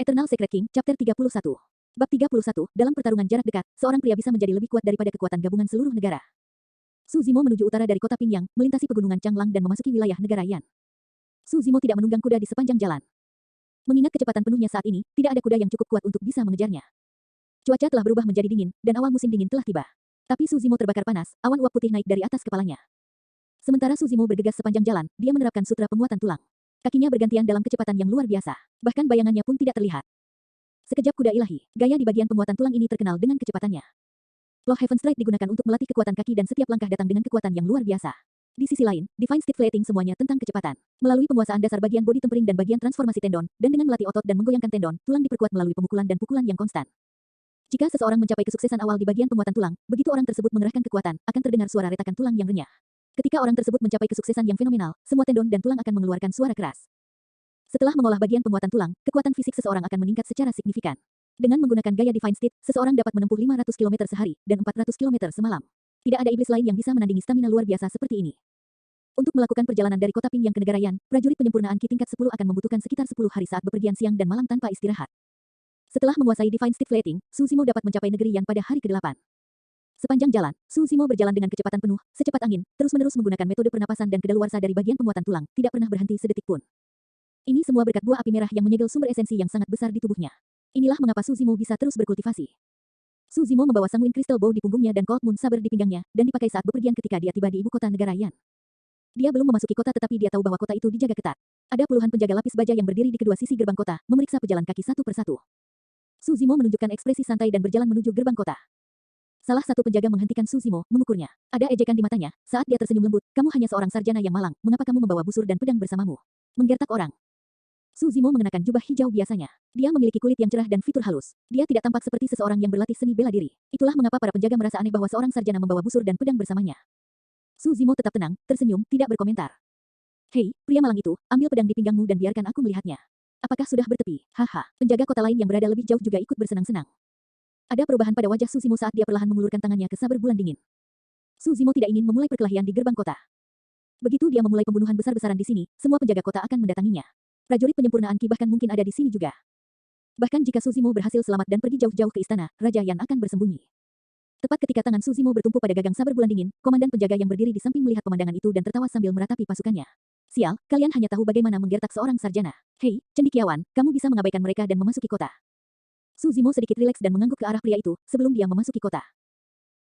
Eternal Secret King, Chapter 31. Bab 31, dalam pertarungan jarak dekat, seorang pria bisa menjadi lebih kuat daripada kekuatan gabungan seluruh negara. Su Zimo menuju utara dari kota Pingyang, melintasi pegunungan Changlang dan memasuki wilayah negara Yan. Su Zimo tidak menunggang kuda di sepanjang jalan. Mengingat kecepatan penuhnya saat ini, tidak ada kuda yang cukup kuat untuk bisa mengejarnya. Cuaca telah berubah menjadi dingin, dan awal musim dingin telah tiba. Tapi Su Zimo terbakar panas, awan uap putih naik dari atas kepalanya. Sementara Su Zimo bergegas sepanjang jalan, dia menerapkan sutra penguatan tulang. Kakinya bergantian dalam kecepatan yang luar biasa. Bahkan bayangannya pun tidak terlihat. Sekejap kuda ilahi, gaya di bagian penguatan tulang ini terkenal dengan kecepatannya. Law Heaven Strike digunakan untuk melatih kekuatan kaki dan setiap langkah datang dengan kekuatan yang luar biasa. Di sisi lain, Divine Steed Flating semuanya tentang kecepatan. Melalui penguasaan dasar bagian body tempering dan bagian transformasi tendon, dan dengan melatih otot dan menggoyangkan tendon, tulang diperkuat melalui pemukulan dan pukulan yang konstan. Jika seseorang mencapai kesuksesan awal di bagian penguatan tulang, begitu orang tersebut mengerahkan kekuatan, akan terdengar suara retakan tulang yang renyah. Ketika orang tersebut mencapai kesuksesan yang fenomenal, semua tendon dan tulang akan mengeluarkan suara keras. Setelah mengolah bagian penguatan tulang, kekuatan fisik seseorang akan meningkat secara signifikan. Dengan menggunakan gaya Divine Steed, seseorang dapat menempuh 500 km sehari, dan 400 km semalam. Tidak ada iblis lain yang bisa menandingi stamina luar biasa seperti ini. Untuk melakukan perjalanan dari kota Pingyang ke negara Yan, prajurit penyempurnaan Ki tingkat 10 akan membutuhkan sekitar 10 hari saat bepergian siang dan malam tanpa istirahat. Setelah menguasai Divine Steed Flating, Su Zimo dapat mencapai negeri Yan pada hari ke-8. Sepanjang jalan, Su Zimo berjalan dengan kecepatan penuh, secepat angin, terus-menerus menggunakan metode pernapasan dan kedaluarsa dari bagian penguatan tulang, tidak pernah berhenti sedetik pun. Ini semua berkat buah api merah yang menyegel sumber esensi yang sangat besar di tubuhnya. Inilah mengapa Su Zimo bisa terus berkultivasi. Su Zimo membawa Sanguine Crystal Bow di punggungnya dan Cold Moon Saber di pinggangnya, dan dipakai saat bepergian ketika dia tiba di ibu kota negara Yan. Dia belum memasuki kota tetapi dia tahu bahwa kota itu dijaga ketat. Ada puluhan penjaga lapis baja yang berdiri di kedua sisi gerbang kota, memeriksa pejalan kaki satu persatu. Su Zimo menunjukkan ekspresi santai dan berjalan menuju gerbang kota. Salah satu penjaga menghentikan Su Zimo, mengukurnya. Ada ejekan di matanya, saat dia tersenyum lembut, "Kamu hanya seorang sarjana yang malang, mengapa kamu membawa busur dan pedang bersamamu?" Menggertak orang. Su Zimo mengenakan jubah hijau biasanya. Dia memiliki kulit yang cerah dan fitur halus. Dia tidak tampak seperti seseorang yang berlatih seni bela diri. Itulah mengapa para penjaga merasa aneh bahwa seorang sarjana membawa busur dan pedang bersamanya. Su Zimo tetap tenang, tersenyum, tidak berkomentar. "Hei, pria malang itu, ambil pedang di pinggangmu dan biarkan aku melihatnya. Apakah sudah bertepi?" Haha. Penjaga kota lain yang berada lebih jauh juga ikut bersenang-senang. Ada perubahan pada wajah Su Zimo saat dia perlahan mengulurkan tangannya ke saber bulan dingin. Su Zimo tidak ingin memulai perkelahian di gerbang kota. Begitu dia memulai pembunuhan besar-besaran di sini, semua penjaga kota akan mendatanginya. Prajurit penyempurnaan Ki bahkan mungkin ada di sini juga. Bahkan jika Su Zimo berhasil selamat dan pergi jauh-jauh ke istana, Raja Yan akan bersembunyi. Tepat ketika tangan Su Zimo bertumpu pada gagang saber bulan dingin, komandan penjaga yang berdiri di samping melihat pemandangan itu dan tertawa sambil meratapi pasukannya. "Sial, kalian hanya tahu bagaimana menggertak seorang sarjana. Hei, cendekiawan, kamu bisa mengabaikan mereka dan memasuki kota." Su Zimo sedikit rileks dan mengangguk ke arah pria itu, sebelum dia memasuki kota.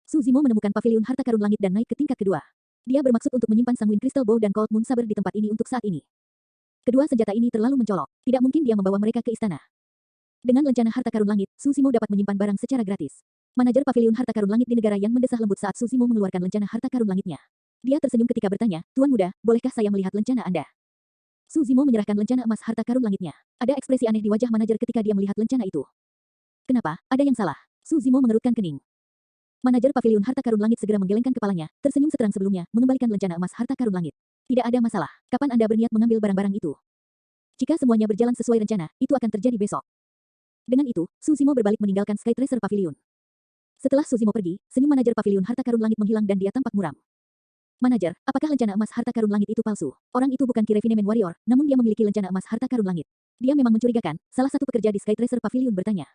Su Zimo menemukan paviliun harta karun langit dan naik ke tingkat kedua. Dia bermaksud untuk menyimpan Sanguine Crystal Bow dan Cold Moon Saber di tempat ini untuk saat ini. Kedua senjata ini terlalu mencolok. Tidak mungkin dia membawa mereka ke istana. Dengan lencana harta karun langit, Su Zimo dapat menyimpan barang secara gratis. Manajer paviliun harta karun langit di negara Yan mendesah lembut saat Su Zimo mengeluarkan lencana harta karun langitnya. Dia tersenyum ketika bertanya, "Tuan muda, bolehkah saya melihat lencana Anda?" Su Zimo menyerahkan lencana emas harta karun langitnya. Ada ekspresi aneh di wajah manajer ketika dia melihat lencana itu. "Kenapa? Ada yang salah?" Su Zimo mengerutkan kening. Manajer paviliun harta karun langit segera menggelengkan kepalanya, tersenyum seterang sebelumnya, mengembalikan lencana emas harta karun langit. "Tidak ada masalah. Kapan Anda berniat mengambil barang-barang itu?" "Jika semuanya berjalan sesuai rencana, itu akan terjadi besok." Dengan itu, Su Zimo berbalik meninggalkan Sky Tracer Pavilion. Setelah Su Zimo pergi, senyum manajer paviliun harta karun langit menghilang dan dia tampak muram. "Manajer, apakah lencana emas harta karun langit itu palsu?" Orang itu bukan Ki Refinement Warrior, namun dia memiliki lencana emas harta karun langit. Dia memang mencurigakan, salah satu pekerja di Sky Tracer Pavilion bertanya.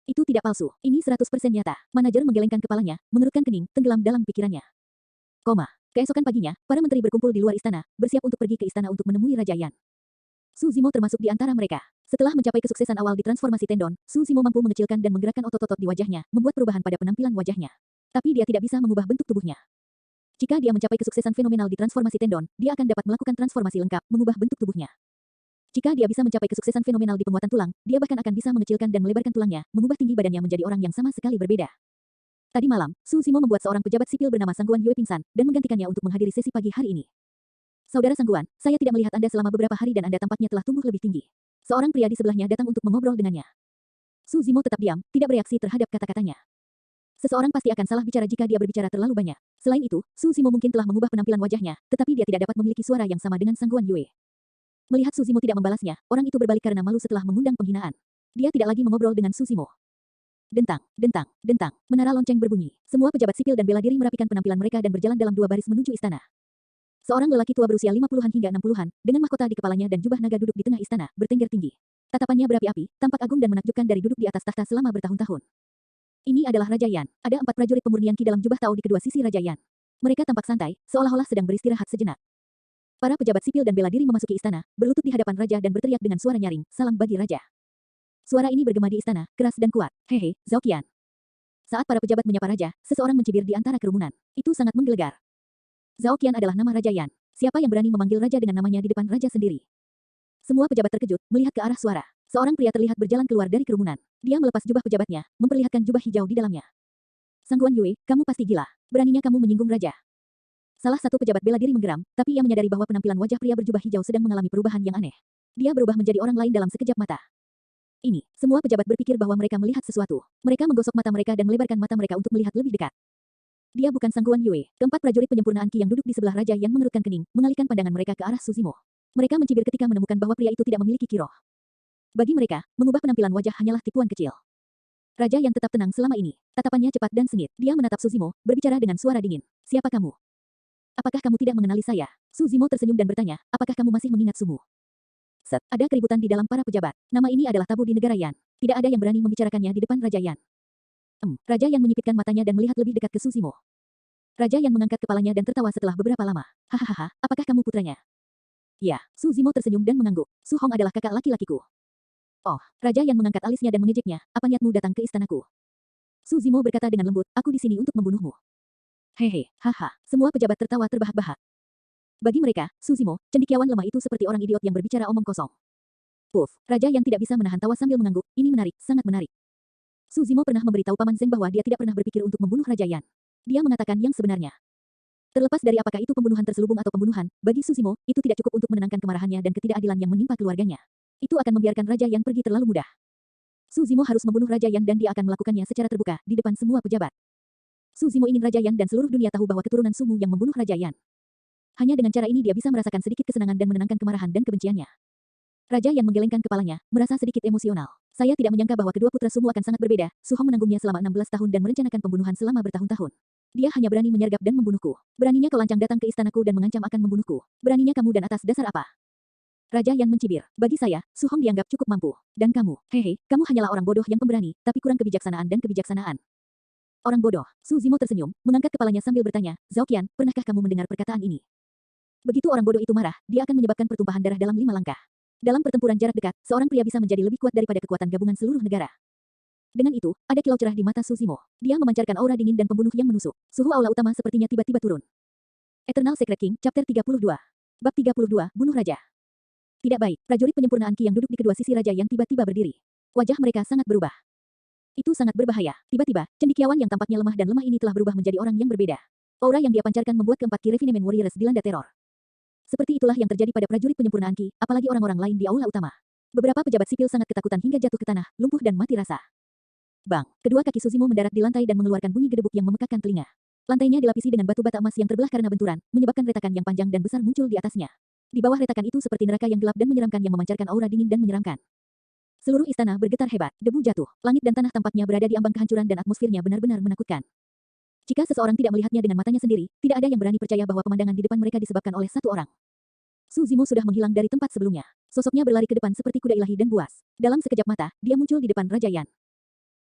"Itu tidak palsu, ini 100% nyata." Manajer menggelengkan kepalanya, mengerutkan kening, tenggelam dalam pikirannya. Keesokan paginya, para menteri berkumpul di luar istana, bersiap untuk pergi ke istana untuk menemui Raja Yan. Su Zimo termasuk di antara mereka. Setelah mencapai kesuksesan awal di transformasi tendon, Su Zimo mampu mengecilkan dan menggerakkan otot-otot di wajahnya, membuat perubahan pada penampilan wajahnya. Tapi dia tidak bisa mengubah bentuk tubuhnya. Jika dia mencapai kesuksesan fenomenal di transformasi tendon, dia akan dapat melakukan transformasi lengkap, mengubah bentuk tubuhnya. Jika dia bisa mencapai kesuksesan fenomenal di penguatan tulang, dia bahkan akan bisa mengecilkan dan melebarkan tulangnya, mengubah tinggi badannya menjadi orang yang sama sekali berbeda. Tadi malam, Su Zimo membuat seorang pejabat sipil bernama Sangguan Yue pingsan, dan menggantikannya untuk menghadiri sesi pagi hari ini. "Saudara Sangguan, saya tidak melihat Anda selama beberapa hari dan Anda tampaknya telah tumbuh lebih tinggi." Seorang pria di sebelahnya datang untuk mengobrol dengannya. Su Zimo tetap diam, tidak bereaksi terhadap kata-katanya. Seseorang pasti akan salah bicara jika dia berbicara terlalu banyak. Selain itu, Su Zimo mungkin telah mengubah penampilan wajahnya, tetapi dia tidak dapat memiliki suara yang sama dengan Sangguan Yue. Melihat Su Zimo tidak membalasnya, orang itu berbalik karena malu setelah mengundang penghinaan. Dia tidak lagi mengobrol dengan Su Zimo. Dentang, dentang, dentang, menara lonceng berbunyi. Semua pejabat sipil dan bela diri merapikan penampilan mereka dan berjalan dalam dua baris menuju istana. Seorang lelaki tua berusia 50-an hingga 60-an, dengan mahkota di kepalanya dan jubah naga duduk di tengah istana, bertengger tinggi. Tatapannya berapi-api, tampak agung dan menakjubkan dari duduk di atas tahta selama bertahun-tahun. Ini adalah Raja Yan. Ada 4 prajurit pemurnian Qi dalam jubah Tao di kedua sisi Raja Yan. Mereka tampak santai, seolah-olah sedang beristirahat sejenak. Para pejabat sipil dan bela diri memasuki istana, berlutut di hadapan raja dan berteriak dengan suara nyaring, "Salam bagi raja." Suara ini bergema di istana, keras dan kuat. "Hehe, Zhao Qian." Saat para pejabat menyapa raja, seseorang mencibir di antara kerumunan. Itu sangat menggelegar. Zhao Qian adalah nama Raja Yan. Siapa yang berani memanggil raja dengan namanya di depan raja sendiri? Semua pejabat terkejut, melihat ke arah suara. Seorang pria terlihat berjalan keluar dari kerumunan. Dia melepas jubah pejabatnya, memperlihatkan jubah hijau di dalamnya. "Sangguan Yue, kamu pasti gila. Beraninya kamu menyinggung raja." Salah satu pejabat bela diri menggeram, tapi ia menyadari bahwa penampilan wajah pria berjubah hijau sedang mengalami perubahan yang aneh. Dia berubah menjadi orang lain dalam sekejap mata. Ini, semua pejabat berpikir bahwa mereka melihat sesuatu. Mereka menggosok mata mereka dan melebarkan mata mereka untuk melihat lebih dekat. Dia bukan Sangguan Yue. Keempat prajurit penyempurnaan Qi yang duduk di sebelah raja yang mengerutkan kening, mengalihkan pandangan mereka ke arah Suzimo. Mereka mencibir ketika menemukan bahwa pria itu tidak memiliki kiroh. Bagi mereka, mengubah penampilan wajah hanyalah tipuan kecil. Raja yang tetap tenang selama ini. Tatapannya cepat dan sengit. Dia menatap Suzimo, berbicara dengan suara dingin. "Siapa kamu? Apakah kamu tidak mengenali saya?" Suzimo tersenyum dan bertanya, "Apakah kamu masih mengingat Sumu?" Set, ada keributan di dalam para pejabat. Nama ini adalah tabu di negara Yan. Tidak ada yang berani membicarakannya di depan Raja Yan. Raja Yan menyipitkan matanya dan melihat lebih dekat ke Suzimo. Raja Yan mengangkat kepalanya dan tertawa setelah beberapa lama. "Hahaha, apakah kamu putranya?" "Ya." Suzimo tersenyum dan mengangguk. "Su Hong adalah kakak laki-lakiku." "Oh." Raja Yan mengangkat alisnya dan mengejeknya, "Apa niatmu datang ke istanaku?" Suzimo berkata dengan lembut, "Aku di sini untuk membunuhmu." "Hehe, haha." Semua pejabat tertawa terbahak-bahak. Bagi mereka, Suzimo, cendekiawan lemah itu seperti orang idiot yang berbicara omong kosong. Puff, Raja yang tidak bisa menahan tawa sambil mengangguk, "Ini menarik, sangat menarik." Suzimo pernah memberitahu Paman Zeng bahwa dia tidak pernah berpikir untuk membunuh Raja Yan. Dia mengatakan yang sebenarnya. Terlepas dari apakah itu pembunuhan terselubung atau pembunuhan, bagi Suzimo, itu tidak cukup untuk menenangkan kemarahannya dan ketidakadilan yang menimpa keluarganya. Itu akan membiarkan Raja Yan pergi terlalu mudah. Suzimo harus membunuh Raja Yan dan dia akan melakukannya secara terbuka, di depan semua pejabat. Suzimo ingin Raja Yan dan seluruh dunia tahu bahwa keturunan Sumu yang membunuh Raja Yan. Hanya dengan cara ini dia bisa merasakan sedikit kesenangan dan menenangkan kemarahan dan kebenciannya. Raja Yan menggelengkan kepalanya, merasa sedikit emosional. "Saya tidak menyangka bahwa kedua putra Sumu akan sangat berbeda." Su Hong menanggungnya selama 16 tahun dan merencanakan pembunuhan selama bertahun-tahun. "Dia hanya berani menyergap dan membunuhku. Beraninya kau lancang datang ke istanaku dan mengancam akan membunuhku. Beraninya kamu dan atas dasar apa?" Raja Yan mencibir. "Bagi saya, Su Hong dianggap cukup mampu. Dan kamu, hehe, kamu hanyalah orang bodoh yang pemberani, tapi kurang kebijaksanaan dan kebijaksanaan." "Orang bodoh." Suzimo tersenyum, mengangkat kepalanya sambil bertanya, "Zhao Qian, pernahkah kamu mendengar perkataan ini?" Begitu orang bodoh itu marah, dia akan menyebabkan pertumpahan darah dalam 5 langkah. Dalam pertempuran jarak dekat, seorang pria bisa menjadi lebih kuat daripada kekuatan gabungan seluruh negara. Dengan itu, ada kilau cerah di mata Suzimo. Dia memancarkan aura dingin dan pembunuh yang menusuk. Suhu aula utama sepertinya tiba-tiba turun. Eternal Secret King, Chapter 32. Bab 32, Bunuh Raja. Tidak baik, prajurit penyempurnaan Qi yang duduk di kedua sisi raja yang tiba-tiba berdiri. Wajah mereka sangat berubah. Itu sangat berbahaya. Tiba-tiba, cendekiawan yang tampaknya lemah dan lemah ini telah berubah menjadi orang yang berbeda. Aura yang dia pancarkan membuat keempat Qi Refinement Warriors dilanda teror. Seperti itulah yang terjadi pada prajurit penyempurnaan Qi, apalagi orang-orang lain di aula utama. Beberapa pejabat sipil sangat ketakutan hingga jatuh ke tanah, lumpuh dan mati rasa. Bang! Kedua kaki Suzimo mendarat di lantai dan mengeluarkan bunyi gedebuk yang memekakkan telinga. Lantainya dilapisi dengan batu bata emas yang terbelah karena benturan, menyebabkan retakan yang panjang dan besar muncul di atasnya. Di bawah retakan itu seperti neraka yang gelap dan menyeramkan yang memancarkan aura dingin dan menyeramkan. Seluruh istana bergetar hebat, debu jatuh, langit dan tanah tampaknya berada di ambang kehancuran dan atmosfernya benar-benar menakutkan. Jika seseorang tidak melihatnya dengan matanya sendiri, tidak ada yang berani percaya bahwa pemandangan di depan mereka disebabkan oleh satu orang. Suzimo sudah menghilang dari tempat sebelumnya. Sosoknya berlari ke depan seperti kuda ilahi dan buas. Dalam sekejap mata, dia muncul di depan Raja Yan.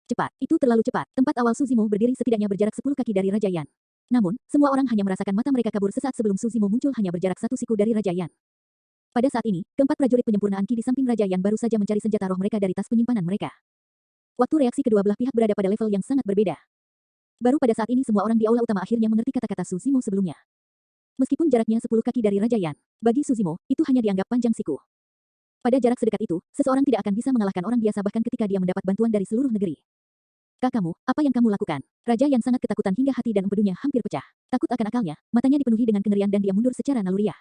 Cepat, itu terlalu cepat. Tempat awal Suzimo berdiri setidaknya berjarak 10 kaki dari Raja Yan. Namun, semua orang hanya merasakan mata mereka kabur sesaat sebelum Suzimo muncul hanya berjarak 1 siku dari Raja Yan. Pada saat ini, keempat prajurit penyempurnaan Qi di samping Raja Yan baru saja mencari senjata roh mereka dari tas penyimpanan mereka. Waktu reaksi kedua belah pihak berada pada level yang sangat berbeda. Baru pada saat ini semua orang di aula utama akhirnya mengerti kata-kata Suzimo sebelumnya. Meskipun jaraknya 10 kaki dari Raja Yan, bagi Suzimo, itu hanya dianggap panjang siku. Pada jarak sedekat itu, seseorang tidak akan bisa mengalahkan orang biasa bahkan ketika dia mendapat bantuan dari seluruh negeri. "Kakakmu, apa yang kamu lakukan?" Raja Yan sangat ketakutan hingga hati dan empedunya hampir pecah. Takut akan akalnya, matanya dipenuhi dengan kengerian dan dia mundur secara naluriah.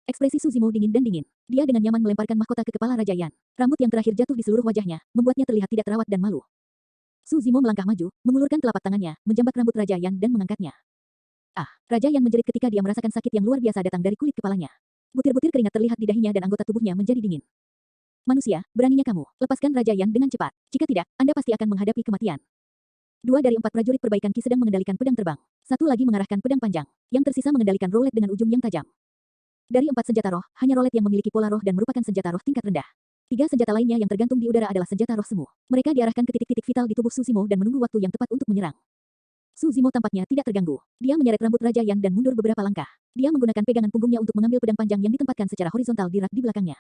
Ekspresi Suzimo dingin dan dingin. Dia dengan nyaman melemparkan mahkota ke kepala Raja Yan. Rambut yang terakhir jatuh di seluruh wajahnya, membuatnya terlihat tidak terawat dan malu. Suzimo melangkah maju, mengulurkan telapak tangannya, menjambak rambut Raja Yan dan mengangkatnya. Ah, Raja Yan menjerit ketika dia merasakan sakit yang luar biasa datang dari kulit kepalanya. Butir-butir keringat terlihat di dahinya dan anggota tubuhnya menjadi dingin. "Manusia, beraninya kamu, lepaskan Raja Yan dengan cepat. Jika tidak, Anda pasti akan menghadapi kematian." 2 dari 4 prajurit perbaikan Qi sedang mengendalikan pedang terbang. Satu lagi mengarahkan pedang panjang. Yang tersisa mengendalikan rolet dengan ujung yang tajam. Dari 4 senjata roh, hanya rolet yang memiliki pola roh dan merupakan senjata roh tingkat rendah. Tiga senjata lainnya yang tergantung di udara adalah senjata roh semu. Mereka diarahkan ke titik-titik vital di tubuh Suzimo dan menunggu waktu yang tepat untuk menyerang. Suzimo tampaknya tidak terganggu. Dia menyeret rambut Raja Yan dan mundur beberapa langkah. Dia menggunakan pegangan punggungnya untuk mengambil pedang panjang yang ditempatkan secara horizontal di rak di belakangnya.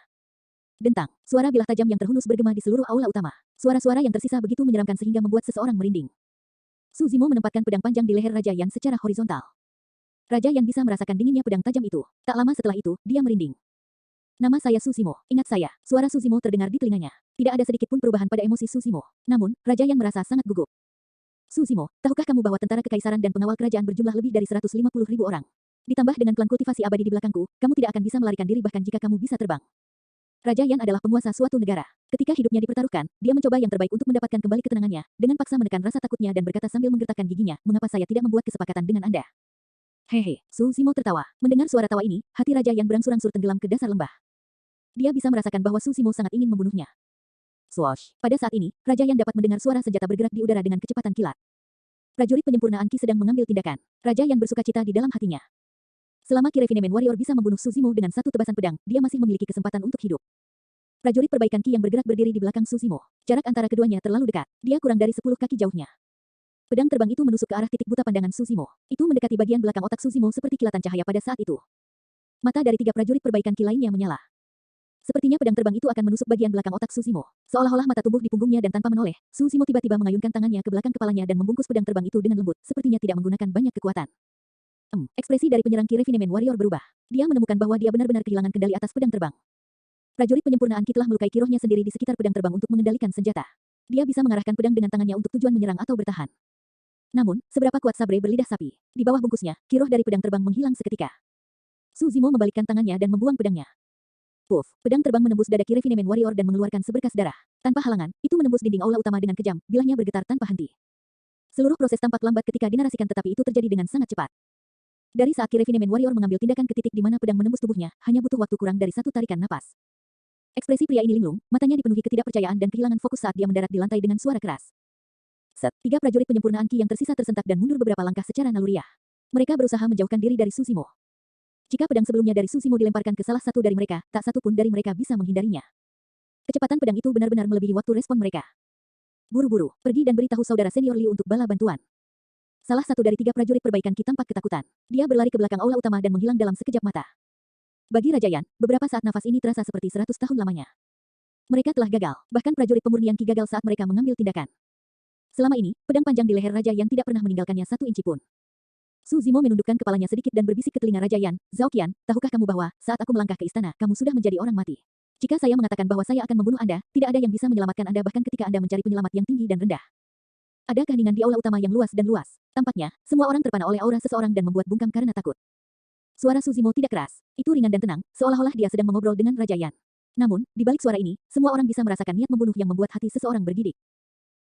Dentang, suara bilah tajam yang terhunus bergema di seluruh aula utama. Suara-suara yang tersisa begitu menyeramkan sehingga membuat seseorang merinding. Suzimo menempatkan pedang panjang di leher Raja Yan secara horizontal. Raja Yan bisa merasakan dinginnya pedang tajam itu. Tak lama setelah itu, dia merinding. Nama saya Suzimo, ingat saya. Suara Suzimo terdengar di telinganya. Tidak ada sedikit pun perubahan pada emosi Suzimo. Namun, Raja Yan merasa sangat gugup. Suzimo, tahukah kamu bahwa tentara kekaisaran dan pengawal kerajaan berjumlah lebih dari 150.000 orang? Ditambah dengan klan kultivasi abadi di belakangku, kamu tidak akan bisa melarikan diri bahkan jika kamu bisa terbang. Raja Yan adalah penguasa suatu negara. Ketika hidupnya dipertaruhkan, dia mencoba yang terbaik untuk mendapatkan kembali ketenangannya, dengan paksa menekan rasa takutnya dan berkata sambil menggertakkan giginya, mengapa saya tidak membuat kesepakatan dengan Anda? Hehe, Suzimo tertawa. Mendengar suara tawa ini, hati Raja Yan berangsur-angsur tenggelam ke dasar lembah. Dia bisa merasakan bahwa Suzimo sangat ingin membunuhnya. Swoosh. Pada saat ini, Raja Yan dapat mendengar suara senjata bergerak di udara dengan kecepatan kilat. Prajurit penyempurnaan Ki sedang mengambil tindakan. Raja Yan bersukacita di dalam hatinya. Selama Ki Refinement Warrior bisa membunuh Suzimo dengan satu tebasan pedang, dia masih memiliki kesempatan untuk hidup. Prajurit perbaikan Ki yang bergerak berdiri di belakang Suzimo. Jarak antara keduanya terlalu dekat. Dia kurang dari 10 kaki jauhnya. Pedang terbang itu menusuk ke arah titik buta pandangan Suzimo. Itu mendekati bagian belakang otak Suzimo seperti kilatan cahaya pada saat itu. Mata dari tiga prajurit perbaikan Ki lainnya menyala. Sepertinya pedang terbang itu akan menusuk bagian belakang otak Suzimo. Seolah-olah mata tumbuh di punggungnya dan tanpa menoleh, Suzimo tiba-tiba mengayunkan tangannya ke belakang kepalanya dan membungkus pedang terbang itu dengan lembut, sepertinya tidak menggunakan banyak kekuatan. Ekspresi dari penyerang Ki Refinement Warrior berubah. Dia menemukan bahwa dia benar-benar kehilangan kendali atas pedang terbang. Prajurit penyempurnaan Ki telah melukai Ki rohnya sendiri di sekitar pedang terbang untuk mengendalikan senjata. Dia bisa mengarahkan pedang dengan tangannya untuk tujuan menyerang atau bertahan. Namun, seberapa kuat sabre berlidah sapi? Di bawah bungkusnya, Ki roh dari pedang terbang menghilang seketika. Suzimo membalikkan tangannya dan membuang pedangnya. Puff, pedang terbang menembus dada Ki Refinement Warrior dan mengeluarkan seberkas darah. Tanpa halangan, itu menembus dinding aula utama dengan kejam, bilahnya bergetar tanpa henti. Seluruh proses tampak lambat ketika dinarasikan tetapi itu terjadi dengan sangat cepat. Dari saat Ki Refinement Warrior mengambil tindakan ke titik di mana pedang menembus tubuhnya, hanya butuh waktu kurang dari satu tarikan napas. Ekspresi pria ini linglung, matanya dipenuhi ketidakpercayaan dan kehilangan fokus saat dia mendarat di lantai dengan suara keras. Set, tiga prajurit penyempurnaan Ki yang tersisa tersentak dan mundur beberapa langkah secara naluriah. Mereka berusaha menjauhkan diri dari Suzimo. Jika pedang sebelumnya dari Suzimo dilemparkan ke salah satu dari mereka, tak satu pun dari mereka bisa menghindarinya. Kecepatan pedang itu benar-benar melebihi waktu respon mereka. Buru-buru, pergi dan beritahu saudara senior Li untuk bala bantuan. Salah satu dari tiga prajurit perbaikan Ki tampak ketakutan. Dia berlari ke belakang aula utama dan menghilang dalam sekejap mata. Bagi Raja Yan, beberapa saat nafas ini terasa seperti 100 tahun lamanya. Mereka telah gagal, bahkan prajurit pemurnian Ki gagal saat mereka mengambil tindakan. Selama ini, pedang panjang di leher Raja Yan tidak pernah meninggalkannya satu inci pun. Suzimo menundukkan kepalanya sedikit dan berbisik ke telinga Raja Yan, Zhao Qian, tahukah kamu bahwa, saat aku melangkah ke istana, kamu sudah menjadi orang mati. Jika saya mengatakan bahwa saya akan membunuh Anda, tidak ada yang bisa menyelamatkan Anda bahkan ketika Anda mencari penyelamat yang tinggi dan rendah. Ada keheningan di aula utama yang luas dan luas. Tampaknya, semua orang terpana oleh aura seseorang dan membuat bungkam karena takut. Suara Suzimo tidak keras, itu ringan dan tenang, seolah-olah dia sedang mengobrol dengan Raja Yan. Namun, di balik suara ini, semua orang bisa merasakan niat membunuh yang membuat hati seseorang bergidik.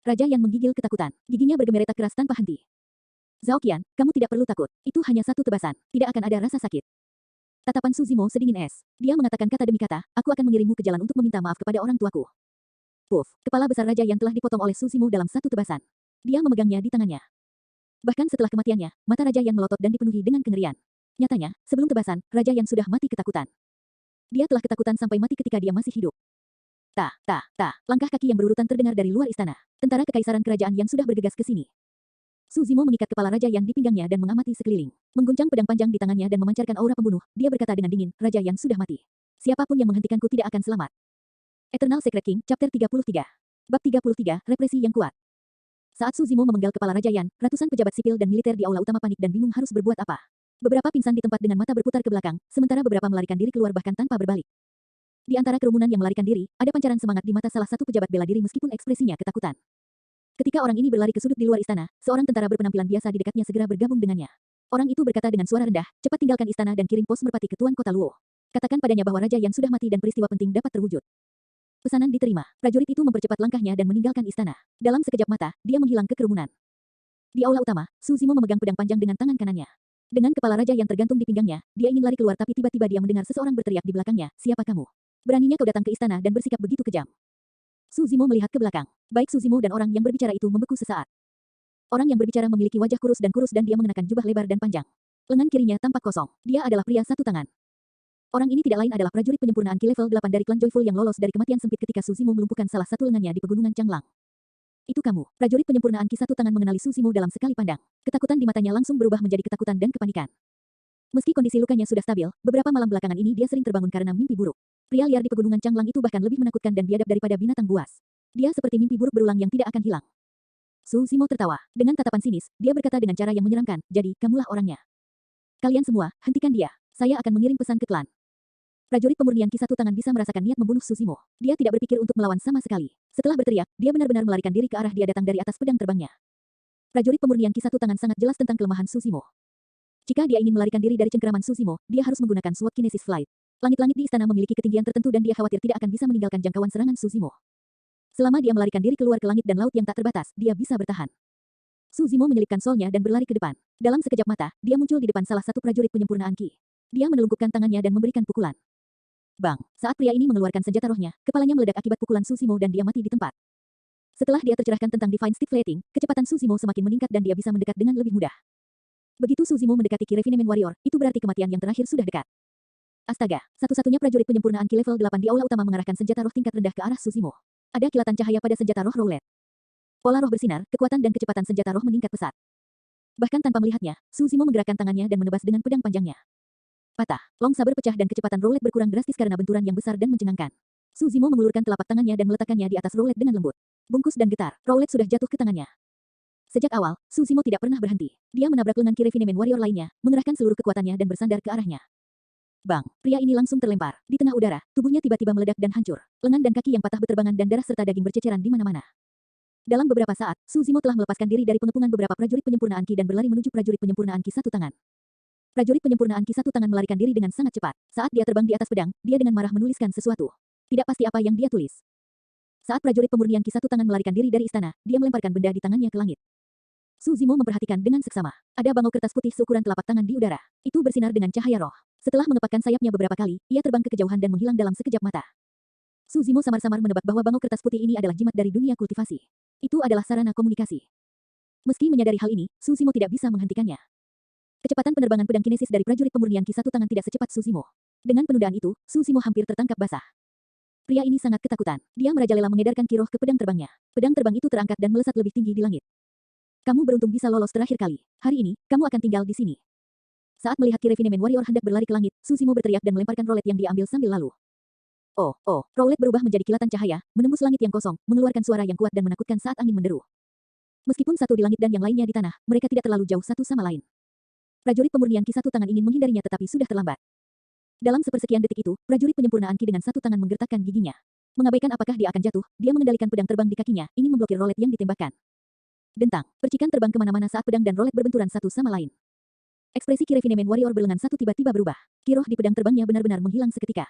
Raja Yan menggigil ketakutan, giginya bergemeretak keras tanpa henti. Zhao Qian, kamu tidak perlu takut. Itu hanya satu tebasan. Tidak akan ada rasa sakit. Tatapan Suzimo sedingin es. Dia mengatakan kata demi kata, aku akan mengirimmu ke jalan untuk meminta maaf kepada orang tuaku. Puff, kepala besar Raja yang telah dipotong oleh Suzimo dalam satu tebasan. Dia memegangnya di tangannya. Bahkan setelah kematiannya, mata Raja yang melotot dan dipenuhi dengan kengerian. Nyatanya, sebelum tebasan, Raja yang sudah mati ketakutan. Dia telah ketakutan sampai mati ketika dia masih hidup. Tah, langkah kaki yang berurutan terdengar dari luar istana. Tentara kekaisaran kerajaan yang sudah bergegas ke sini. Suzimo mengikat kepala Raja Yan di pinggangnya dan mengamati sekeliling. Mengguncang pedang panjang di tangannya dan memancarkan aura pembunuh, dia berkata dengan dingin, Raja Yan sudah mati. Siapapun yang menghentikanku tidak akan selamat. Eternal Secret King, Chapter 33. Bab 33, Represi yang kuat. Saat Suzimo memenggal kepala Raja Yan, ratusan pejabat sipil dan militer di aula utama panik dan bingung harus berbuat apa. Beberapa pingsan di tempat dengan mata berputar ke belakang, sementara beberapa melarikan diri keluar bahkan tanpa berbalik. Di antara kerumunan yang melarikan diri, ada pancaran semangat di mata salah satu pejabat bela diri meskipun ekspresinya ketakutan. Ketika orang ini berlari ke sudut di luar istana, seorang tentara berpenampilan biasa di dekatnya segera bergabung dengannya. Orang itu berkata dengan suara rendah, cepat tinggalkan istana dan kirim pos merpati ke Tuan Kota Luo. Katakan padanya bahwa Raja Yan sudah mati dan peristiwa penting dapat terwujud. Pesanan diterima. Prajurit itu mempercepat langkahnya dan meninggalkan istana. Dalam sekejap mata, dia menghilang ke kerumunan. Di aula utama, Suzimo memegang pedang panjang dengan tangan kanannya. Dengan kepala Raja yang tergantung di pinggangnya, dia ingin lari keluar tapi tiba-tiba dia mendengar seseorang berteriak di belakangnya, siapa kamu? Beraninya kau datang ke istana dan bersikap begitu kejam. Suzimo melihat ke belakang. Baik Suzimo dan orang yang berbicara itu membeku sesaat. Orang yang berbicara memiliki wajah kurus dan dia mengenakan jubah lebar dan panjang. Lengan kirinya tampak kosong. Dia adalah pria satu tangan. Orang ini tidak lain adalah prajurit penyempurnaan Ki level 8 dari klan Joyful yang lolos dari kematian sempit ketika Susimo melumpuhkan salah satu lengannya di pegunungan Changlang. Itu kamu, prajurit penyempurnaan Ki satu tangan mengenali Susimo dalam sekali pandang. Ketakutan di matanya langsung berubah menjadi ketakutan dan kepanikan. Meski kondisi lukanya sudah stabil, beberapa malam belakangan ini dia sering terbangun karena mimpi buruk. Pria liar di pegunungan Changlang itu bahkan lebih menakutkan dan biadab daripada binatang buas. Dia seperti mimpi buruk berulang yang tidak akan hilang. Susimo tertawa. Dengan tatapan sinis, dia berkata dengan cara yang menyeramkan, jadi, kamulah orangnya. Kalian semua, hentikan dia. Saya akan mengirim pesan ke klan. Prajurit pemurnian Ki satu tangan bisa merasakan niat membunuh Susimo. Dia tidak berpikir untuk melawan sama sekali. Setelah berteriak, dia benar-benar melarikan diri ke arah dia datang dari atas pedang terbangnya. Prajurit pemurnian Ki satu tangan sangat jelas tentang kelemahan Susimo. Jika dia ingin melarikan diri dari cengkeraman Susimo, dia harus menggunakan SWOT Kinesis Flight. Langit-langit di istana memiliki ketinggian tertentu dan dia khawatir tidak akan bisa meninggalkan jangkauan serangan Susimo. Selama dia melarikan diri keluar ke langit dan laut yang tak terbatas, dia bisa bertahan. Susimo menyelipkan solnya dan berlari ke depan. Dalam sekejap mata, dia muncul di depan salah satu prajurit penyempurnaan Ki. Dia menelungkupkan tangannya dan memberikan pukulan. Bang! Saat pria ini mengeluarkan senjata rohnya, kepalanya meledak akibat pukulan Susimo dan dia mati di tempat. Setelah dia tercerahkan tentang Divine Steed Plating, kecepatan Susimo semakin meningkat dan dia bisa mendekat dengan lebih mudah. Begitu Susimo mendekati Ki Refinement Warrior, itu berarti kematian yang terakhir sudah dekat. Astaga, satu-satunya prajurit penyempurnaan Ki level 8 di aula utama mengarahkan senjata roh tingkat rendah ke arah Susimo. Ada kilatan cahaya pada senjata roh Rowlet. Pola roh bersinar, kekuatan dan kecepatan senjata roh meningkat pesat. Bahkan tanpa melihatnya, Susimo menggerakkan tangannya dan menebas dengan pedang panjangnya. Patah, long saber pecah dan kecepatan Rowlet berkurang drastis karena benturan yang besar dan mencengangkan. Susimo mengulurkan telapak tangannya dan meletakkannya di atas Rowlet dengan lembut. Bungkus dan getar, Rowlet sudah jatuh ke tangannya. Sejak awal, Susimo tidak pernah berhenti. Dia menabrak lengan Ki Refinement Warrior lainnya, mengerahkan seluruh kekuatannya dan bersandar ke arahnya. Bang! Pria ini langsung terlempar. Di tengah udara, tubuhnya tiba-tiba meledak dan hancur. Lengan dan kaki yang patah berterbangan dan darah serta daging berceceran di mana-mana. Dalam beberapa saat, Susimo telah melepaskan diri dari pengepungan beberapa prajurit penyempurnaan Ki dan berlari menuju prajurit penyempurnaan Ki satu tangan. Prajurit penyempurnaan Ki satu tangan melarikan diri dengan sangat cepat. Saat dia terbang di atas pedang, dia dengan marah menuliskan sesuatu. Tidak pasti apa yang dia tulis. Saat prajurit pemurnian Ki satu tangan melarikan diri dari istana, dia melemparkan benda di tangannya ke langit. Susimo memperhatikan dengan seksama. Ada bangau kertas putih seukuran telapak tangan di udara. Itu bersinar dengan cahaya roh. Setelah mengepakkan sayapnya beberapa kali, ia terbang ke kejauhan dan menghilang dalam sekejap mata. Susimo samar-samar menebak bahwa bangau kertas putih ini adalah jimat dari dunia kultivasi. Itu adalah sarana komunikasi. Meski menyadari hal ini, Susimo tidak bisa menghentikannya. Kecepatan penerbangan pedang kinesis dari prajurit pemurnian Ki satu tangan tidak secepat Susimo. Dengan penundaan itu, Susimo hampir tertangkap basah. Pria ini sangat ketakutan. Dia merajalela mengedarkan ki roh ke pedang terbangnya. Pedang terbang itu terangkat dan melesat lebih tinggi di langit. Kamu beruntung bisa lolos terakhir kali. Hari ini, kamu akan tinggal di sini. Saat melihat Ki Refinement Warrior hendak berlari ke langit, Susimo berteriak dan melemparkan rolet yang diambil sambil lalu. Oh, rolet berubah menjadi kilatan cahaya, menembus langit yang kosong, mengeluarkan suara yang kuat dan menakutkan saat angin menderu. Meskipun satu di langit dan yang lainnya di tanah, mereka tidak terlalu jauh satu sama lain. Prajurit pemurnian Ki satu tangan ingin menghindarinya tetapi sudah terlambat. Dalam sepersekian detik itu, prajurit penyempurnaan Ki dengan satu tangan menggertakkan giginya. Mengabaikan apakah dia akan jatuh, dia mengendalikan pedang terbang di kakinya, ingin memblokir rolet yang ditembakkan. Dentang, percikan terbang kemana-mana saat pedang dan rolet berbenturan satu sama lain. Ekspresi Ki Refinement Warrior berlengan satu tiba-tiba berubah. Ki roh di pedang terbangnya benar-benar menghilang seketika.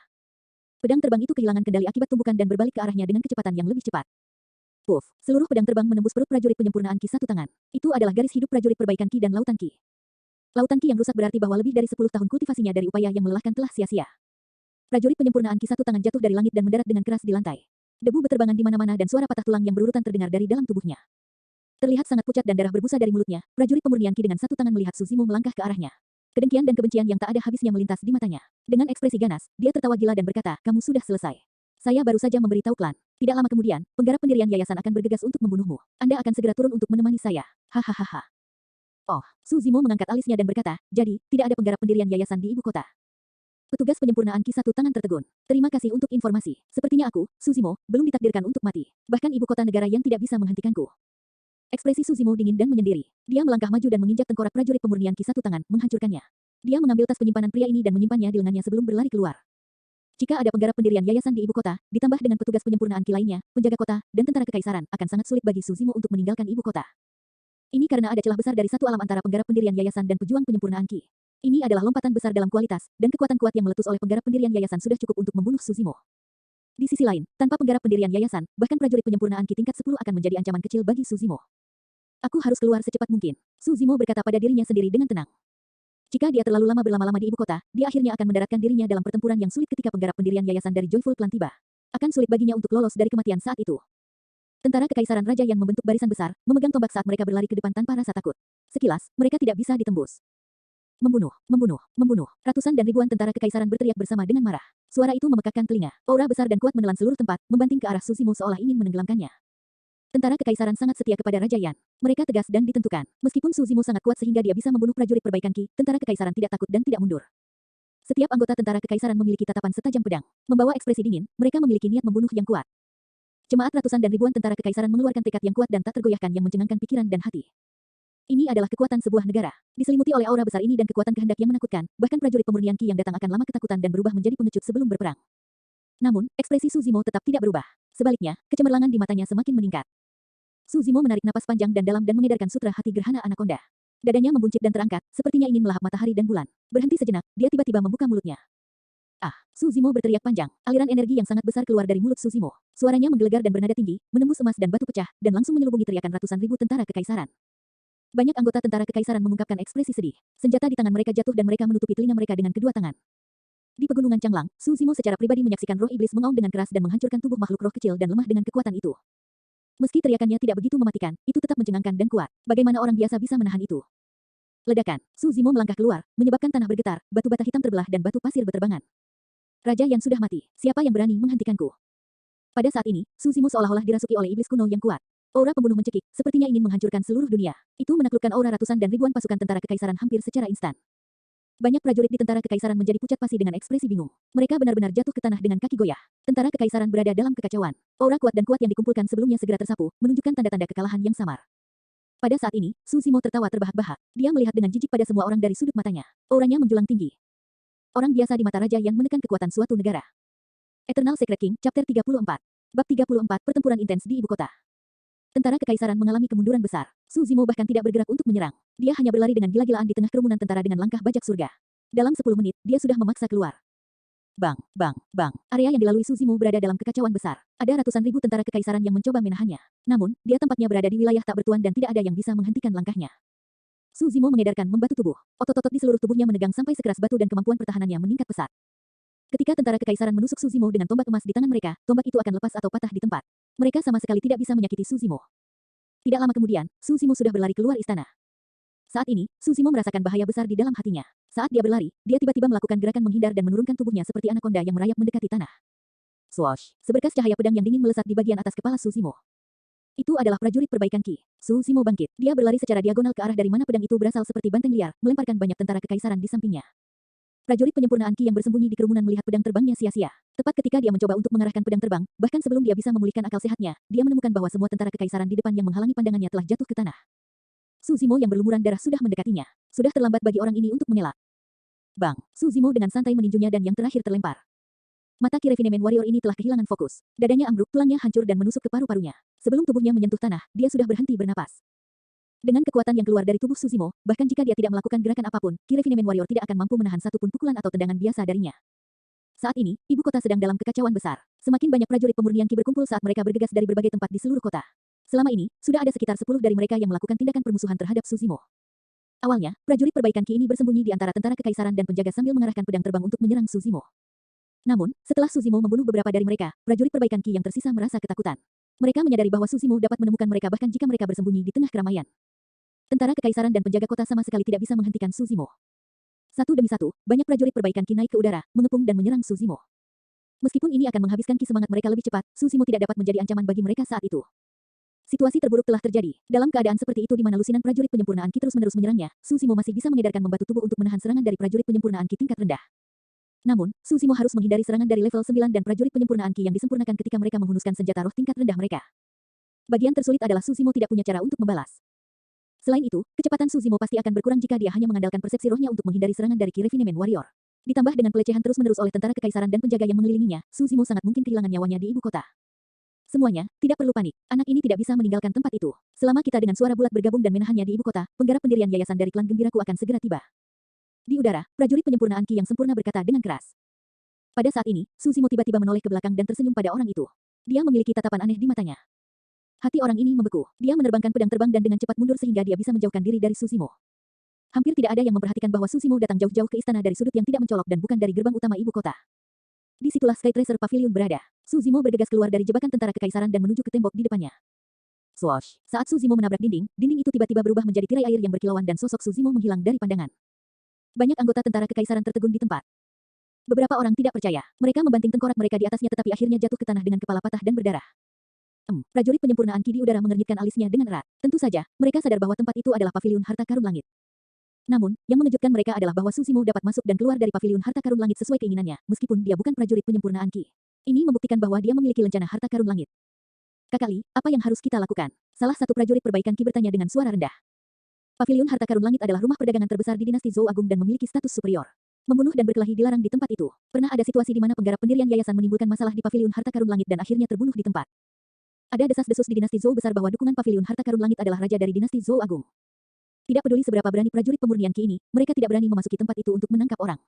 Pedang terbang itu kehilangan kendali akibat tumpukan dan berbalik ke arahnya dengan kecepatan yang lebih cepat. Puff, seluruh pedang terbang menembus perut prajurit penyempurnaan Ki satu tangan. Itu adalah garis hidup prajurit perbaikan Ki dan lautan Ki. Lautan Ki yang rusak berarti bahwa lebih dari 10 tahun kultivasinya dari upaya yang melelahkan telah sia-sia. Prajurit penyempurnaan Ki satu tangan jatuh dari langit dan mendarat dengan keras di lantai. Debu berterbangan di mana-mana dan suara patah tulang yang berurutan terdengar dari dalam tubuhnya. Terlihat sangat pucat dan darah berbusa dari mulutnya. Prajurit pemurnian Ki dengan satu tangan melihat Susimo melangkah ke arahnya. Kedengkian dan kebencian yang tak ada habisnya melintas di matanya. Dengan ekspresi ganas, dia tertawa gila dan berkata, "Kamu sudah selesai. Saya baru saja memberitahu klan. Tidak lama kemudian, penggarap pendirian yayasan akan bergegas untuk membunuhmu. Anda akan segera turun untuk menemani saya. Hahaha." Oh, Susimo mengangkat alisnya dan berkata, "Jadi, tidak ada penggarap pendirian yayasan di ibu kota." Petugas penyempurnaan Ki satu tangan tertegun. "Terima kasih untuk informasi. Sepertinya aku, Susimo, belum ditakdirkan untuk mati. Bahkan ibu kota negara yang tidak bisa menghentikanku." Ekspresi Susimo dingin dan menyendiri. Dia melangkah maju dan menginjak tengkorak prajurit pemurnian Ki satu tangan, menghancurkannya. Dia mengambil tas penyimpanan pria ini dan menyimpannya di lengannya sebelum berlari keluar. Jika ada penggarap pendirian yayasan di ibu kota, ditambah dengan petugas penyempurnaan Ki lainnya, penjaga kota, dan tentara kekaisaran, akan sangat sulit bagi Susimo untuk meninggalkan ibu kota. Ini karena ada celah besar dari satu alam antara penggarap pendirian yayasan dan pejuang penyempurnaan Ki. Ini adalah lompatan besar dalam kualitas, dan kekuatan kuat yang meletus oleh penggarap pendirian yayasan sudah cukup untuk membunuh Susimo. Di sisi lain, tanpa penggarap pendirian yayasan, bahkan prajurit penyempurnaan Ki tingkat 10 akan menjadi ancaman kecil bagi Susimo. Aku harus keluar secepat mungkin, Susimo berkata pada dirinya sendiri dengan tenang. Jika dia terlalu lama berlama-lama di ibu kota, dia akhirnya akan mendaratkan dirinya dalam pertempuran yang sulit ketika penggarap pendirian yayasan dari Joyful Clan tiba. Akan sulit baginya untuk lolos dari kematian saat itu. Tentara kekaisaran raja yang membentuk barisan besar, memegang tombak saat mereka berlari ke depan tanpa rasa takut. Sekilas, mereka tidak bisa ditembus. Membunuh, membunuh, membunuh. Ratusan dan ribuan tentara kekaisaran berteriak bersama dengan marah. Suara itu memekakkan telinga. Aura besar dan kuat menelan seluruh tempat, membanting ke arah Susimo seolah ingin menenggelamkannya. Tentara kekaisaran sangat setia kepada Raja Yan. Mereka tegas dan ditentukan. Meskipun Susimo sangat kuat sehingga dia bisa membunuh prajurit perbaikan Qi, tentara kekaisaran tidak takut dan tidak mundur. Setiap anggota tentara kekaisaran memiliki tatapan setajam pedang. Membawa ekspresi dingin, mereka memiliki niat membunuh yang kuat. Jemaat ratusan dan ribuan tentara kekaisaran mengeluarkan tekad yang kuat dan tak tergoyahkan yang mencengangkan pikiran dan hati. Ini adalah kekuatan sebuah negara. Diselimuti oleh aura besar ini dan kekuatan kehendak yang menakutkan, bahkan prajurit pemurnian Qi yang datang akan lama ketakutan dan berubah menjadi pengecut sebelum berperang. Namun, ekspresi Susimo tetap tidak berubah. Sebaliknya, kecemerlangan di matanya semakin meningkat. Susimo menarik napas panjang dan dalam dan mengedarkan sutra hati gerhana anaconda. Dadanya membuncit dan terangkat, sepertinya ingin melahap matahari dan bulan. Berhenti sejenak, dia tiba-tiba membuka mulutnya. Ah, Susimo berteriak panjang. Aliran energi yang sangat besar keluar dari mulut Susimo. Suaranya menggelegar dan bernada tinggi, menembus emas dan batu pecah, dan langsung menyelubungi teriakan ratusan ribu tentara kekaisaran. Banyak anggota tentara kekaisaran mengungkapkan ekspresi sedih. Senjata di tangan mereka jatuh dan mereka menutupi telinga mereka dengan kedua tangan. Di pegunungan Changlang, Susimo secara pribadi menyaksikan roh iblis mengaum dengan keras dan menghancurkan tubuh makhluk roh kecil dan lemah dengan kekuatan itu. Meski teriakannya tidak begitu mematikan, itu tetap mencengangkan dan kuat. Bagaimana orang biasa bisa menahan itu? Ledakan. Susimo melangkah keluar, menyebabkan tanah bergetar, batu bata hitam terbelah dan batu pasir berterbangan. Raja yang sudah mati. Siapa yang berani menghentikanku? Pada saat ini, Susimo seolah-olah dirasuki oleh iblis kuno yang kuat. Aura pembunuh mencekik, sepertinya ingin menghancurkan seluruh dunia. Itu menaklukkan aura ratusan dan ribuan pasukan tentara kekaisaran hampir secara instan. Banyak prajurit di tentara kekaisaran menjadi pucat pasi dengan ekspresi bingung. Mereka benar-benar jatuh ke tanah dengan kaki goyah. Tentara kekaisaran berada dalam kekacauan. Aura kuat dan kuat yang dikumpulkan sebelumnya segera tersapu, menunjukkan tanda-tanda kekalahan yang samar. Pada saat ini, Susimo tertawa terbahak-bahak. Dia melihat dengan jijik pada semua orang dari sudut matanya. Auranya menjulang tinggi. Orang biasa di mata raja yang menekan kekuatan suatu negara. Eternal Secret King, Chapter 34. Bab 34, Pertempuran Intens di Ibu Kota. Tentara kekaisaran mengalami kemunduran besar. Susimo bahkan tidak bergerak untuk menyerang. Dia hanya berlari dengan gila-gilaan di tengah kerumunan tentara dengan langkah bajak surga. Dalam 10 menit, dia sudah memaksa keluar. Bang, bang, bang. Area yang dilalui Susimo berada dalam kekacauan besar. Ada ratusan ribu tentara kekaisaran yang mencoba menahannya. Namun, dia tempatnya berada di wilayah tak bertuan dan tidak ada yang bisa menghentikan langkahnya. Susimo mengedarkan membatu tubuh. Otot-otot di seluruh tubuhnya menegang sampai sekeras batu dan kemampuan pertahanannya meningkat pesat. Ketika tentara kekaisaran menusuk Susimo dengan tombak emas di tangan mereka, tombak itu akan lepas atau patah di tempat. Mereka sama sekali tidak bisa menyakiti Susimo. Tidak lama kemudian, Susimo sudah berlari keluar istana. Saat ini, Susimo merasakan bahaya besar di dalam hatinya. Saat dia berlari, dia tiba-tiba melakukan gerakan menghindar dan menurunkan tubuhnya seperti anaconda yang merayap mendekati tanah. Swoosh! Seberkas cahaya pedang yang dingin melesat di bagian atas kepala Susimo. Itu adalah prajurit perbaikan Qi. Susimo bangkit. Dia berlari secara diagonal ke arah dari mana pedang itu berasal seperti banteng liar, melemparkan banyak tentara kekaisaran di sampingnya. Prajurit penyempurnaan Qi yang bersembunyi di kerumunan melihat pedang terbangnya sia-sia. Tepat ketika dia mencoba untuk mengarahkan pedang terbang, bahkan sebelum dia bisa memulihkan akal sehatnya, dia menemukan bahwa semua tentara kekaisaran di depan yang menghalangi pandangannya telah jatuh ke tanah. Susimo yang berlumuran darah sudah mendekatinya. Sudah terlambat bagi orang ini untuk mengelak. Bang! Susimo dengan santai meninjunya dan yang terakhir terlempar. Mata Qi Refinement Warrior ini telah kehilangan fokus. Dadanya ambruk, tulangnya hancur dan menusuk ke paru-parunya. Sebelum tubuhnya menyentuh tanah, dia sudah berhenti bernapas. Dengan kekuatan yang keluar dari tubuh Susimo, bahkan jika dia tidak melakukan gerakan apapun, Qi Refinement Warrior tidak akan mampu menahan satupun pukulan atau tendangan biasa darinya. Saat ini, ibu kota sedang dalam kekacauan besar. Semakin banyak prajurit pemurnian Qi berkumpul saat mereka bergegas dari berbagai tempat di seluruh kota. Selama ini, sudah ada sekitar 10 dari mereka yang melakukan tindakan permusuhan terhadap Susimo. Awalnya, prajurit perbaikan Qi ini bersembunyi di antara tentara kekaisaran dan penjaga sambil mengarahkan pedang terbang untuk menyerang Susimo. Namun, setelah Susimo membunuh beberapa dari mereka, prajurit perbaikan Qi yang tersisa merasa ketakutan. Mereka menyadari bahwa Susimo dapat menemukan mereka bahkan jika mereka bersembunyi di tengah keramaian. Tentara kekaisaran dan penjaga kota sama sekali tidak bisa menghentikan Susimo. Satu demi satu, banyak prajurit perbaikan Qi naik ke udara, mengepung dan menyerang Susimo. Meskipun ini akan menghabiskan Qi semangat mereka lebih cepat, Susimo tidak dapat menjadi ancaman bagi mereka saat itu. Situasi terburuk telah terjadi. Dalam keadaan seperti itu di mana lusinan prajurit penyempurnaan Qi terus-menerus menyerangnya, Susimo masih bisa mengedarkan membatu tubuh untuk menahan serangan dari prajurit penyempurnaan Qi tingkat rendah. Namun, Susimo harus menghindari serangan dari level 9 dan prajurit penyempurnaan Qi yang disempurnakan ketika mereka menghunuskan senjata roh tingkat rendah mereka. Bagian tersulit adalah Susimo tidak punya cara untuk membalas. Selain itu, kecepatan Susimo pasti akan berkurang jika dia hanya mengandalkan persepsi rohnya untuk menghindari serangan dari Qi Refinement Warrior. Ditambah dengan pelecehan terus-menerus oleh tentara kekaisaran dan penjaga yang mengelilinginya, Susimo sangat mungkin kehilangan nyawanya di ibu kota. Semuanya, tidak perlu panik. Anak ini tidak bisa meninggalkan tempat itu. Selama kita dengan suara bulat bergabung dan menahannya di ibu kota, penggarap pendirian yayasan dari klan Gembiraku akan segera tiba. Di udara, prajurit penyempurnaan Qi yang sempurna berkata dengan keras. Pada saat ini, Susimo tiba-tiba menoleh ke belakang dan tersenyum pada orang itu. Dia memiliki tatapan aneh di matanya. Hati orang ini membeku. Dia menerbangkan pedang terbang dan dengan cepat mundur sehingga dia bisa menjauhkan diri dari Susimo. Hampir tidak ada yang memperhatikan bahwa Susimo datang jauh-jauh ke istana dari sudut yang tidak mencolok dan bukan dari gerbang utama ibu kota. Disitulah Sky Tracer Pavilion berada. Susimo bergegas keluar dari jebakan tentara kekaisaran dan menuju ke tembok di depannya. Swoosh! Saat Susimo menabrak dinding, dinding itu tiba-tiba berubah menjadi tirai air yang berkilauan dan sosok Susimo menghilang dari pandangan. Banyak anggota tentara kekaisaran tertegun di tempat. Beberapa orang tidak percaya. Mereka membanting tengkorak mereka di atasnya tetapi akhirnya jatuh ke tanah dengan kepala patah dan berdarah. Prajurit penyempurnaan ki di udara mengernyitkan alisnya dengan erat. Tentu saja, mereka sadar bahwa tempat itu adalah paviliun harta karun langit. Namun, yang mengejutkan mereka adalah bahwa Susimo dapat masuk dan keluar dari paviliun harta karun langit sesuai keinginannya, meskipun dia bukan prajurit penyempurnaan ki. Ini membuktikan bahwa dia memiliki lencana harta karun langit. Kakali, apa yang harus kita lakukan? Salah satu prajurit perbaikan ki bertanya dengan suara rendah. Paviliun harta karun langit adalah rumah perdagangan terbesar di dinasti Zhou Agung dan memiliki status superior. Membunuh dan berkelahi dilarang di tempat itu. Pernah ada situasi di mana penggarap pendirian yayasan menimbulkan masalah di paviliun harta karun langit dan akhirnya terbunuh di tempat. Ada desas-desus di dinasti Zhou besar bahwa dukungan paviliun harta karun langit adalah raja dari dinasti Zhou Agung. Tidak peduli seberapa berani prajurit pemurnian ki ini, mereka tidak berani memasuki tempat itu untuk menangkap orang.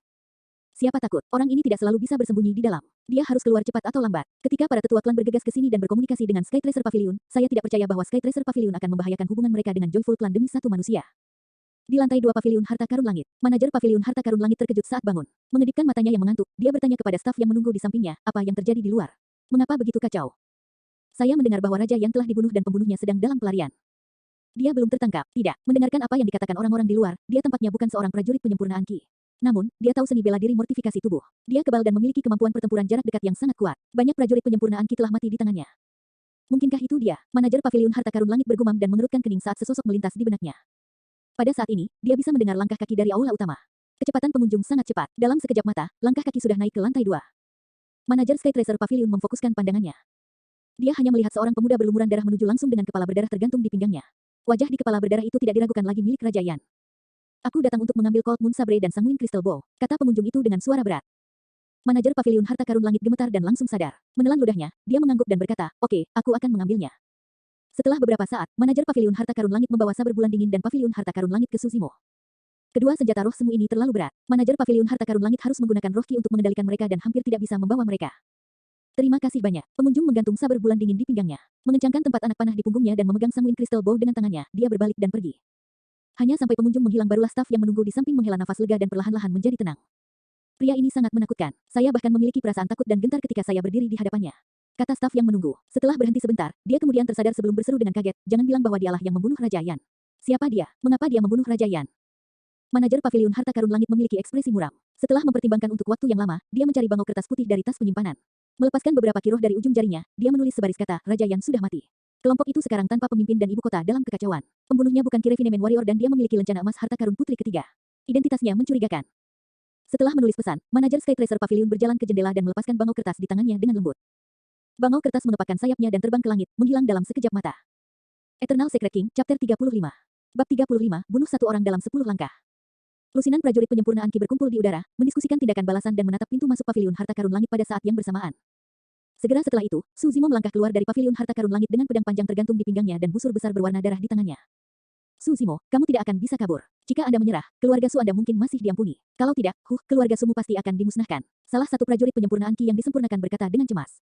Siapa takut, orang ini tidak selalu bisa bersembunyi di dalam. Dia harus keluar cepat atau lambat. Ketika para tetua klan bergegas ke sini dan berkomunikasi dengan Skytracer Pavilion, saya tidak percaya bahwa Skytracer Pavilion akan membahayakan hubungan mereka dengan Joyful Clan demi satu manusia. Di lantai 2 paviliun harta karun langit, manajer paviliun harta karun langit terkejut saat bangun. Mengedipkan matanya yang mengantuk, dia bertanya kepada staf yang menunggu di sampingnya, apa yang terjadi di luar? Mengapa begitu kacau? Saya mendengar bahwa raja yang telah dibunuh dan pembunuhnya sedang dalam pelarian. Dia belum tertangkap. Tidak. Mendengarkan apa yang dikatakan orang-orang di luar, dia tampaknya bukan seorang prajurit penyempurnaan ki. Namun, dia tahu seni bela diri mortifikasi tubuh. Dia kebal dan memiliki kemampuan pertempuran jarak dekat yang sangat kuat. Banyak prajurit penyempurnaan ki telah mati di tangannya. Mungkinkah itu dia? Manajer paviliun harta karun langit bergumam dan mengerutkan kening saat sesosok melintas di benaknya. Pada saat ini, dia bisa mendengar langkah kaki dari aula utama. Kecepatan pengunjung sangat cepat. Dalam sekejap mata, langkah kaki sudah naik ke lantai 2. Manajer Skytracer Pavilion memfokuskan pandangannya. Dia hanya melihat seorang pemuda berlumuran darah menuju langsung dengan kepala berdarah tergantung di pinggangnya. Wajah di kepala berdarah itu tidak diragukan lagi milik Raja Yan. Aku datang untuk mengambil Cold Moon Sabre dan Sanguine Crystal Bow, kata pengunjung itu dengan suara berat. Manajer paviliun harta karun langit gemetar dan langsung sadar. Menelan ludahnya, dia mengangguk dan berkata, oke, aku akan mengambilnya. Setelah beberapa saat, manajer paviliun harta karun langit membawa saber bulan dingin dan paviliun harta karun langit ke Susimo. Kedua senjata roh semu ini terlalu berat. Manajer paviliun harta karun langit harus menggunakan roh ki untuk mengendalikan mereka dan hampir tidak bisa membawa mereka. Terima kasih banyak. Pengunjung menggantung saber bulan dingin di pinggangnya, mengencangkan tempat anak panah di punggungnya dan memegang Sanguine Crystal Bow dengan tangannya. Dia berbalik dan pergi. Hanya sampai pengunjung menghilang barulah staf yang menunggu di samping menghela nafas lega dan perlahan-lahan menjadi tenang. Pria ini sangat menakutkan. Saya bahkan memiliki perasaan takut dan gentar ketika saya berdiri di hadapannya, kata staf yang menunggu. Setelah berhenti sebentar, dia kemudian tersadar sebelum berseru dengan kaget, jangan bilang bahwa dialah yang membunuh Raja Yan. Siapa dia? Mengapa dia membunuh Raja Yan? Manajer paviliun harta karun langit memiliki ekspresi muram. Setelah mempertimbangkan untuk waktu yang lama, dia mencari bangau kertas putih dari tas penyimpanan. Melepaskan beberapa kiroh dari ujung jarinya, dia menulis sebaris kata, Raja Yan sudah mati. Kelompok itu sekarang tanpa pemimpin dan ibu kota dalam kekacauan. Pembunuhnya bukan Kirefinemen Warrior dan dia memiliki lencana emas harta karun putri ketiga. Identitasnya mencurigakan. Setelah menulis pesan, manajer Skytracer Pavilion berjalan ke jendela dan melepaskan bangau kertas di tangannya dengan lembut. Bangau kertas mengepakkan sayapnya dan terbang ke langit, menghilang dalam sekejap mata. Eternal Secret King, Chapter 35. Bab 35, bunuh satu orang dalam 10 langkah. Lusinan prajurit penyempurnaan ki berkumpul di udara, mendiskusikan tindakan balasan dan menatap pintu masuk paviliun harta karun langit pada saat yang bersamaan. Segera setelah itu, Suzimo melangkah keluar dari paviliun harta karun langit dengan pedang panjang tergantung di pinggangnya dan busur besar berwarna darah di tangannya. Suzimo, kamu tidak akan bisa kabur. Jika Anda menyerah, keluarga Su Anda mungkin masih diampuni. Kalau tidak, keluarga Sumu pasti akan dimusnahkan. Salah satu prajurit penyempurnaan ki yang disempurnakan berkata dengan cemas.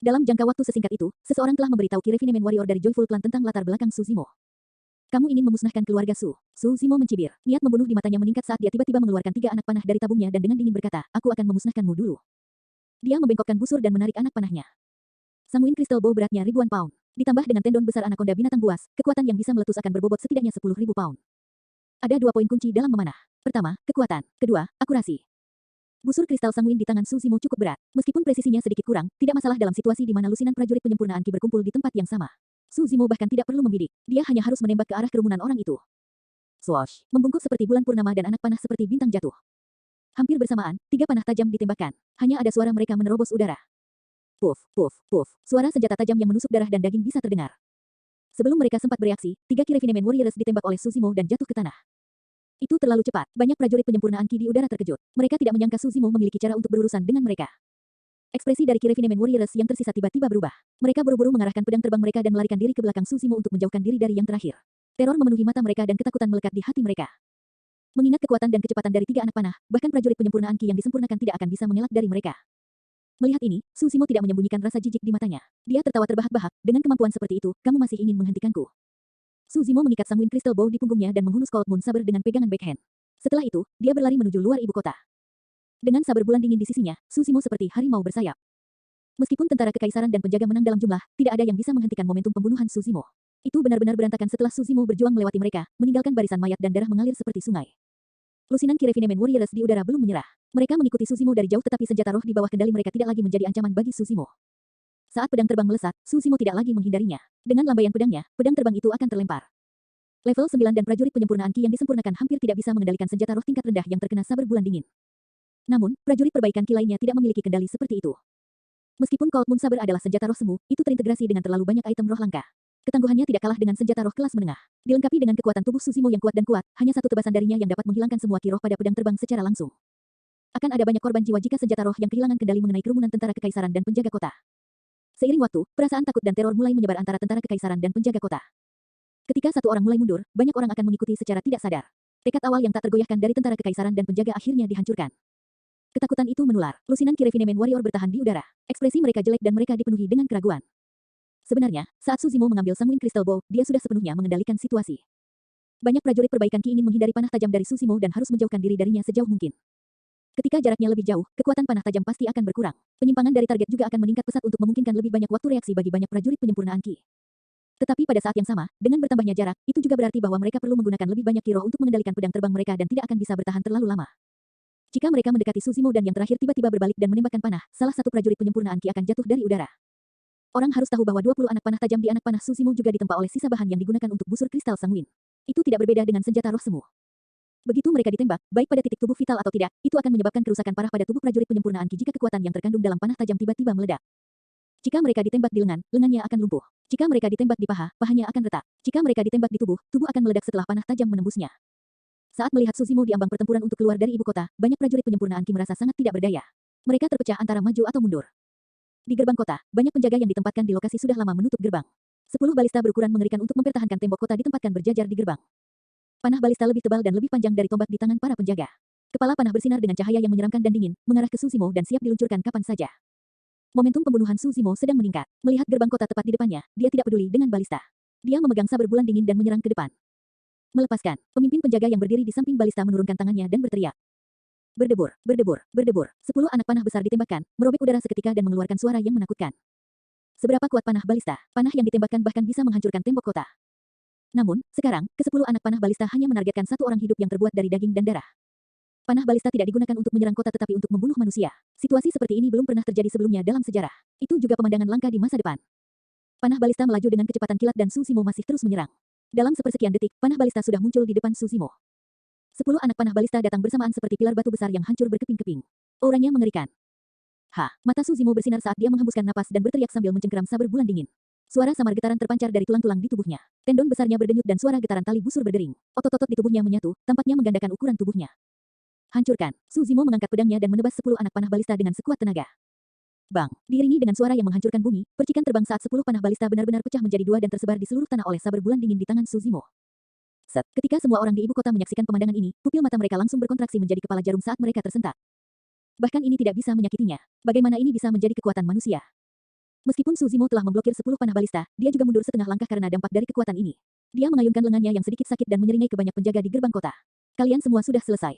Dalam jangka waktu sesingkat itu, seseorang telah memberitahu Kirefinemen Warrior dari Joyful Clan tentang latar belakang Suzimo. Kamu ingin memusnahkan keluarga Su. Suzimo mencibir. Niat membunuh di matanya meningkat saat dia tiba-tiba mengeluarkan 3 anak panah dari tabungnya dan dengan dingin berkata, aku akan memusnahkanmu dulu. Dia membengkokkan busur dan menarik anak panahnya. Sanguine Crystal Bow beratnya ribuan pound. Ditambah dengan tendon besar anakonda binatang buas, kekuatan yang bisa meletus akan berbobot setidaknya 10.000 pound. Ada 2 poin kunci dalam memanah. Pertama, kekuatan. Kedua, akurasi. Busur kristal sanguin di tangan Suzimo cukup berat. Meskipun presisinya sedikit kurang, tidak masalah dalam situasi di mana lusinan prajurit penyempurnaan ki berkumpul di tempat yang sama. Suzimo bahkan tidak perlu membidik. Dia hanya harus menembak ke arah kerumunan orang itu. Swoosh. Membungkuk seperti bulan purnama dan anak panah seperti bintang jatuh. Hampir bersamaan, 3 panah tajam ditembakkan. Hanya ada suara mereka menerobos udara. Puff, puff, puff. Suara senjata tajam yang menusuk darah dan daging bisa terdengar. Sebelum mereka sempat bereaksi, 3 Kirefinemen Warriors ditembak oleh Suzimo dan jatuh ke tanah. Itu terlalu cepat. Banyak prajurit penyempurnaan ki di udara terkejut. Mereka tidak menyangka Suzimo memiliki cara untuk berurusan dengan mereka. Ekspresi dari Kirefinemen Warriors yang tersisa tiba-tiba berubah. Mereka buru-buru mengarahkan pedang terbang mereka dan melarikan diri ke belakang Suzimo untuk menjauhkan diri dari yang terakhir. Teror memenuhi mata mereka dan ketakutan melekat di hati mereka. Mengingat kekuatan dan kecepatan dari 3 anak panah, bahkan prajurit penyempurnaan ki yang disempurnakan tidak akan bisa mengelak dari mereka. Melihat ini, Suzimo tidak menyembunyikan rasa jijik di matanya. Dia tertawa terbahak-bahak, dengan kemampuan seperti itu, kamu masih ingin menghentikanku. Suzimo mengikat Sanguine Crystal Bow di punggungnya dan menghunus Cold Moon Saber dengan pegangan backhand. Setelah itu, dia berlari menuju luar ibu kota. Dengan saber bulan dingin di sisinya, Suzimo seperti harimau bersayap. Meskipun tentara kekaisaran dan penjaga menang dalam jumlah, tidak ada yang bisa menghentikan momentum pembunuhan Suzimo. Itu benar-benar berantakan setelah Suzimo berjuang melewati mereka, meninggalkan barisan mayat dan darah mengalir seperti sungai. Lusinan Kirefinemen Warriors di udara belum menyerah. Mereka mengikuti Susimo dari jauh tetapi senjata roh di bawah kendali mereka tidak lagi menjadi ancaman bagi Susimo. Saat pedang terbang melesat, Susimo tidak lagi menghindarinya. Dengan lambaian pedangnya, pedang terbang itu akan terlempar. Level 9 dan prajurit penyempurnaan Ki yang disempurnakan hampir tidak bisa mengendalikan senjata roh tingkat rendah yang terkena saber bulan dingin. Namun, prajurit perbaikan Ki lainnya tidak memiliki kendali seperti itu. Meskipun Cold Moon Saber adalah senjata roh semu, itu terintegrasi dengan terlalu banyak item roh langka. Ketangguhannya tidak kalah dengan senjata roh kelas menengah. Dilengkapi dengan kekuatan tubuh Susimo yang kuat dan kuat, hanya satu tebasan darinya yang dapat menghilangkan semua ki roh pada pedang terbang secara langsung. Akan ada banyak korban jiwa jika senjata roh yang kehilangan kendali mengenai kerumunan tentara kekaisaran dan penjaga kota. Seiring waktu, perasaan takut dan teror mulai menyebar antara tentara kekaisaran dan penjaga kota. Ketika satu orang mulai mundur, banyak orang akan mengikuti secara tidak sadar. Tekad awal yang tak tergoyahkan dari tentara kekaisaran dan penjaga akhirnya dihancurkan. Ketakutan itu menular. Lusinan Kirefinemen Warrior bertahan di udara. Ekspresi mereka jelek dan mereka dipenuhi dengan keraguan. Sebenarnya, saat Suzimo mengambil Sanguine Crystal Bow, dia sudah sepenuhnya mengendalikan situasi. Banyak prajurit perbaikan Ki ingin menghindari panah tajam dari Susimo dan harus menjauhkan diri darinya sejauh mungkin. Ketika jaraknya lebih jauh, kekuatan panah tajam pasti akan berkurang. Penyimpangan dari target juga akan meningkat pesat untuk memungkinkan lebih banyak waktu reaksi bagi banyak prajurit penyempurnaan Ki. Tetapi pada saat yang sama, dengan bertambahnya jarak, itu juga berarti bahwa mereka perlu menggunakan lebih banyak ki roh untuk mengendalikan pedang terbang mereka dan tidak akan bisa bertahan terlalu lama. Jika mereka mendekati Susimo dan yang terakhir tiba-tiba berbalik dan menembakkan panah, salah satu prajurit penyempurnaan Ki akan jatuh dari udara. Orang harus tahu bahwa 20 anak panah tajam di anak panah Susimo juga ditempa oleh sisa bahan yang digunakan untuk busur kristal sanguin. Itu tidak berbeda dengan senjata roh semu. Begitu mereka ditembak, baik pada titik tubuh vital atau tidak, itu akan menyebabkan kerusakan parah pada tubuh prajurit penyempurnaan Ki jika kekuatan yang terkandung dalam panah tajam tiba-tiba meledak. Jika mereka ditembak di lengan, lengannya akan lumpuh. Jika mereka ditembak di paha, pahanya akan retak. Jika mereka ditembak di tubuh, tubuh akan meledak setelah panah tajam menembusnya. Saat melihat Susimo di ambang pertempuran untuk keluar dari ibu kota, banyak prajurit penyempurnaan Ki merasa sangat tidak berdaya. Mereka terpecah antara maju atau mundur. Di gerbang kota, banyak penjaga yang ditempatkan di lokasi sudah lama menutup gerbang. 10 balista berukuran mengerikan untuk mempertahankan tembok kota ditempatkan berjajar di gerbang. Panah balista lebih tebal dan lebih panjang dari tombak di tangan para penjaga. Kepala panah bersinar dengan cahaya yang menyeramkan dan dingin, mengarah ke Susimo dan siap diluncurkan kapan saja. Momentum pembunuhan Susimo sedang meningkat. Melihat gerbang kota tepat di depannya, dia tidak peduli dengan balista. Dia memegang saber bulan dingin dan menyerang ke depan. Melepaskan, pemimpin penjaga yang berdiri di samping balista menurunkan tangannya dan berteriak. Berdebur, berdebur, berdebur. 10 anak panah besar ditembakkan, merobek udara seketika dan mengeluarkan suara yang menakutkan. Seberapa kuat panah balista? Panah yang ditembakkan bahkan bisa menghancurkan tembok kota. Namun, sekarang, ke-10 anak panah balista hanya menargetkan satu orang hidup yang terbuat dari daging dan darah. Panah balista tidak digunakan untuk menyerang kota tetapi untuk membunuh manusia. Situasi seperti ini belum pernah terjadi sebelumnya dalam sejarah. Itu juga pemandangan langka di masa depan. Panah balista melaju dengan kecepatan kilat dan Susimo masih terus menyerang. Dalam sepersekian detik, panah balista sudah muncul di depan Susimo. 10 anak panah balista datang bersamaan seperti pilar batu besar yang hancur berkeping-keping. Auranya mengerikan. Mata Susimo bersinar saat dia menghembuskan napas dan berteriak sambil mencengkeram saber bulan dingin. Suara samar getaran terpancar dari tulang-tulang di tubuhnya. Tendon besarnya berdenyut dan suara getaran tali busur berdering. Otot-otot di tubuhnya menyatu, tampaknya menggandakan ukuran tubuhnya. Hancurkan. Susimo mengangkat pedangnya dan menebas 10 anak panah balista dengan sekuat tenaga. Bang! Diiringi dengan suara yang menghancurkan bumi, percikan terbang saat 10 panah balista benar-benar pecah menjadi 2 dan tersebar di seluruh tanah oleh saber bulan dingin di tangan Susimo. Ketika semua orang di ibu kota menyaksikan pemandangan ini, pupil mata mereka langsung berkontraksi menjadi kepala jarum saat mereka tersentak. Bahkan ini tidak bisa menyakitinya. Bagaimana ini bisa menjadi kekuatan manusia? Meskipun Susimo telah memblokir 10 panah balista, dia juga mundur setengah langkah karena dampak dari kekuatan ini. Dia mengayunkan lengannya yang sedikit sakit dan menyeringai ke banyak penjaga di gerbang kota. Kalian semua sudah selesai.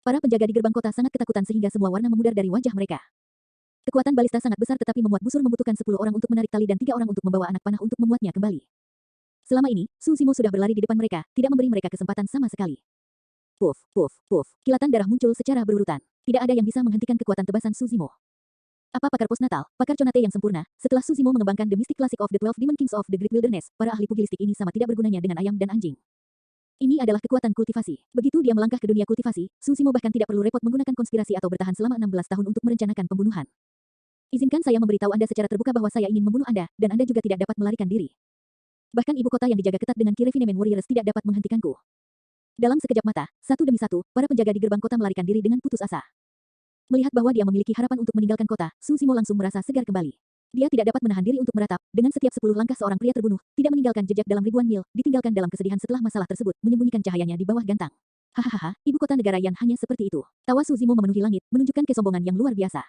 Para penjaga di gerbang kota sangat ketakutan sehingga semua warna memudar dari wajah mereka. Kekuatan balista sangat besar tetapi memuat busur membutuhkan 10 orang untuk menarik tali dan 3 orang untuk membawa anak panah untuk memuatnya kembali. Selama ini, Susimo sudah berlari di depan mereka, tidak memberi mereka kesempatan sama sekali. Puff, puff, puff. Kilatan darah muncul secara berurutan. Tidak ada yang bisa menghentikan kekuatan tebasan Susimo. Apa pakar postnatal, pakar Conate yang sempurna, setelah Susimo mengembangkan The Mystic Classic of the 12 Demon Kings of the Great Wilderness, para ahli pugilistik ini sama tidak bergunanya dengan ayam dan anjing. Ini adalah kekuatan kultivasi. Begitu dia melangkah ke dunia kultivasi, Susimo bahkan tidak perlu repot menggunakan konspirasi atau bertahan selama 16 tahun untuk merencanakan pembunuhan. Izinkan saya memberitahu Anda secara terbuka bahwa saya ingin membunuh Anda, dan Anda juga tidak dapat melarikan diri. Bahkan ibu kota yang dijaga ketat dengan Kirefinemen Warriors tidak dapat menghentikanku. Dalam sekejap mata, satu demi satu, para penjaga di gerbang kota melarikan diri dengan putus asa. Melihat bahwa dia memiliki harapan untuk meninggalkan kota, Susimo langsung merasa segar kembali. Dia tidak dapat menahan diri untuk meratap, dengan setiap 10 langkah seorang pria terbunuh, tidak meninggalkan jejak dalam ribuan mil, ditinggalkan dalam kesedihan setelah masalah tersebut, menyembunyikan cahayanya di bawah gantang. Hahaha, ibu kota negara Yan hanya seperti itu. Tawa Susimo memenuhi langit, menunjukkan kesombongan yang luar biasa.